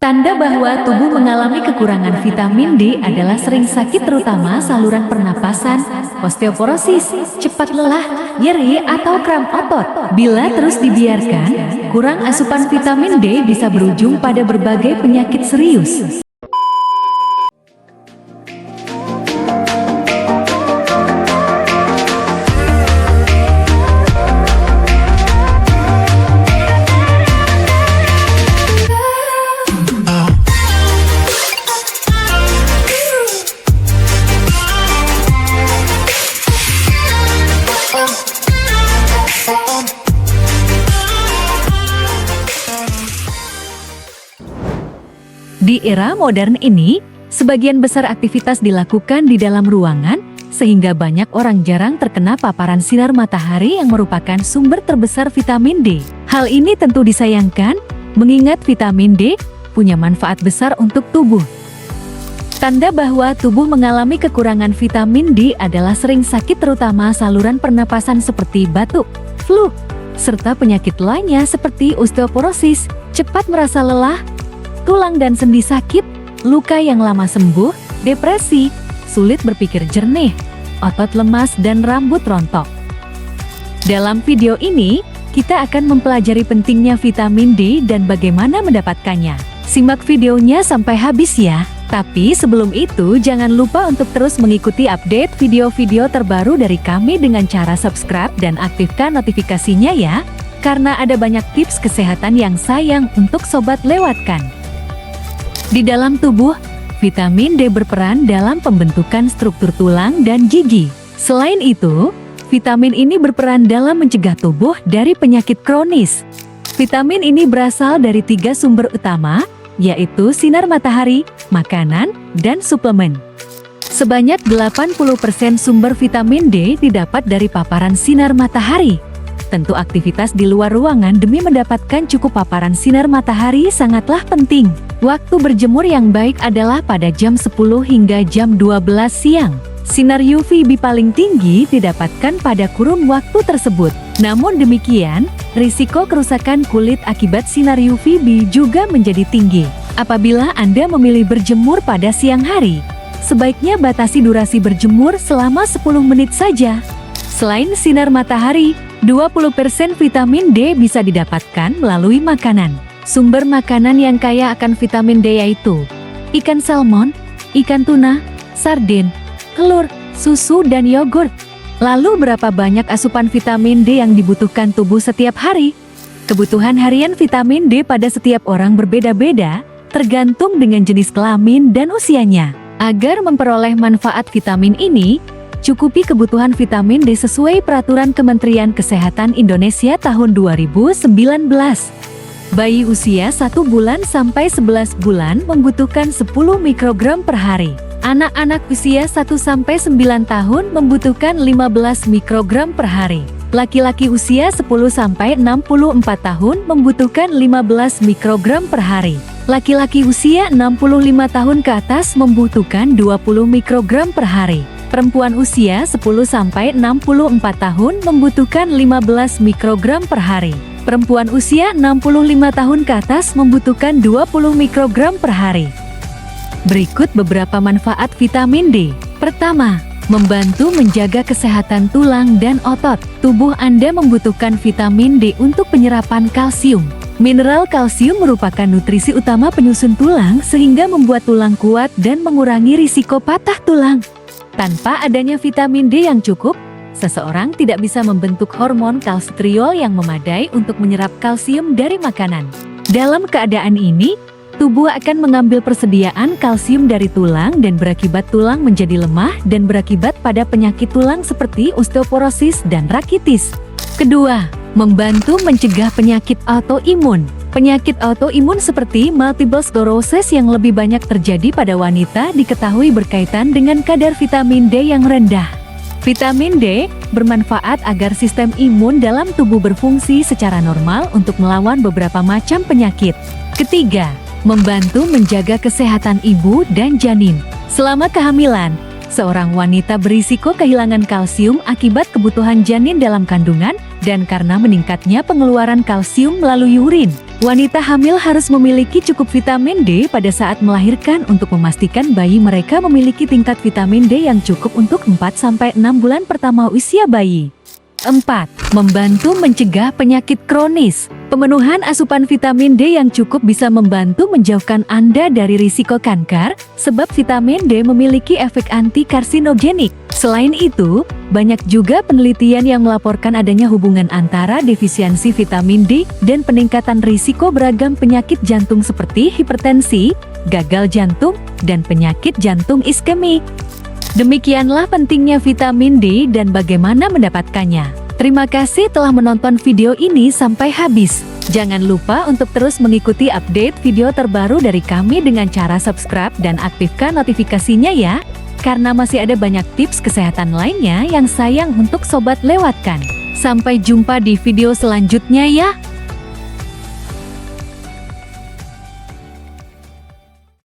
Tanda bahwa tubuh mengalami kekurangan vitamin D adalah sering sakit terutama saluran pernapasan, osteoporosis, cepat lelah, nyeri atau kram otot. Bila terus dibiarkan, kurang asupan vitamin D bisa berujung pada berbagai penyakit serius. Di era modern ini, sebagian besar aktivitas dilakukan di dalam ruangan, sehingga banyak orang jarang terkena paparan sinar matahari yang merupakan sumber terbesar vitamin D. Hal ini tentu disayangkan, mengingat vitamin D punya manfaat besar untuk tubuh. Tanda bahwa tubuh mengalami kekurangan vitamin D adalah sering sakit terutama saluran pernapasan seperti batuk, flu, serta penyakit lainnya seperti osteoporosis, cepat merasa lelah, tulang dan sendi sakit, luka yang lama sembuh, depresi, sulit berpikir jernih, otot lemas dan rambut rontok. Dalam video ini, kita akan mempelajari pentingnya vitamin D dan bagaimana mendapatkannya. Simak videonya sampai habis ya. Tapi sebelum itu jangan lupa untuk terus mengikuti update video-video terbaru dari kami dengan cara subscribe dan aktifkan notifikasinya ya. Karena ada banyak tips kesehatan yang sayang untuk sobat lewatkan. Di dalam tubuh, vitamin D berperan dalam pembentukan struktur tulang dan gigi. Selain itu, vitamin ini berperan dalam mencegah tubuh dari penyakit kronis. Vitamin ini berasal dari 3 sumber utama, yaitu sinar matahari, makanan, dan suplemen. Sebanyak 80% sumber vitamin D didapat dari paparan sinar matahari. Tentu aktivitas di luar ruangan demi mendapatkan cukup paparan sinar matahari sangatlah penting. Waktu berjemur yang baik adalah pada jam 10 hingga jam 12 siang. Sinar UVB paling tinggi didapatkan pada kurun waktu tersebut. Namun demikian, risiko kerusakan kulit akibat sinar UVB juga menjadi tinggi. Apabila Anda memilih berjemur pada siang hari, sebaiknya batasi durasi berjemur selama 10 menit saja. Selain sinar matahari, 20% vitamin D bisa didapatkan melalui makanan. Sumber makanan yang kaya akan vitamin D yaitu ikan salmon, ikan tuna, sarden, telur, susu, dan yogurt. Lalu berapa banyak asupan vitamin D yang dibutuhkan tubuh setiap hari? Kebutuhan harian vitamin D pada setiap orang berbeda-beda, tergantung dengan jenis kelamin dan usianya. Agar memperoleh manfaat vitamin ini, cukupi kebutuhan vitamin D sesuai peraturan Kementerian Kesehatan Indonesia tahun 2019. Bayi usia 1 bulan sampai 11 bulan membutuhkan 10 mikrogram per hari. Anak-anak usia 1-9 tahun membutuhkan 15 mikrogram per hari. Laki-laki usia 10-64 tahun membutuhkan 15 mikrogram per hari. Laki-laki usia 65 tahun ke atas membutuhkan 20 mikrogram per hari. Perempuan usia 10-64 tahun membutuhkan 15 mikrogram per hari. Perempuan usia 65 tahun ke atas membutuhkan 20 mikrogram per hari. Berikut beberapa manfaat vitamin D. Pertama, membantu menjaga kesehatan tulang dan otot. Tubuh Anda membutuhkan vitamin D untuk penyerapan kalsium. Mineral kalsium merupakan nutrisi utama penyusun tulang sehingga membuat tulang kuat dan mengurangi risiko patah tulang. Tanpa adanya vitamin D yang cukup, seseorang tidak bisa membentuk hormon kalsitriol yang memadai untuk menyerap kalsium dari makanan. Dalam keadaan ini, tubuh akan mengambil persediaan kalsium dari tulang dan berakibat tulang menjadi lemah dan berakibat pada penyakit tulang seperti osteoporosis dan rakitis. Kedua, membantu mencegah penyakit autoimun. Penyakit autoimun seperti multiple sclerosis yang lebih banyak terjadi pada wanita diketahui berkaitan dengan kadar vitamin D yang rendah. Vitamin D bermanfaat agar sistem imun dalam tubuh berfungsi secara normal untuk melawan beberapa macam penyakit. Ketiga, membantu menjaga kesehatan ibu dan janin. Selama kehamilan, seorang wanita berisiko kehilangan kalsium akibat kebutuhan janin dalam kandungan dan karena meningkatnya pengeluaran kalsium melalui urin. Wanita hamil harus memiliki cukup vitamin D pada saat melahirkan untuk memastikan bayi mereka memiliki tingkat vitamin D yang cukup untuk 4-6 bulan pertama usia bayi. 4. Membantu mencegah penyakit kronis. Pemenuhan asupan vitamin D yang cukup bisa membantu menjauhkan Anda dari risiko kanker, sebab vitamin D memiliki efek anti-karsinogenik. Selain itu, banyak juga penelitian yang melaporkan adanya hubungan antara defisiensi vitamin D dan peningkatan risiko beragam penyakit jantung seperti hipertensi, gagal jantung, dan penyakit jantung iskemik. Demikianlah pentingnya vitamin D dan bagaimana mendapatkannya. Terima kasih telah menonton video ini sampai habis. Jangan lupa untuk terus mengikuti update video terbaru dari kami dengan cara subscribe dan aktifkan notifikasinya ya. Karena masih ada banyak tips kesehatan lainnya yang sayang untuk sobat lewatkan. Sampai jumpa di video selanjutnya ya.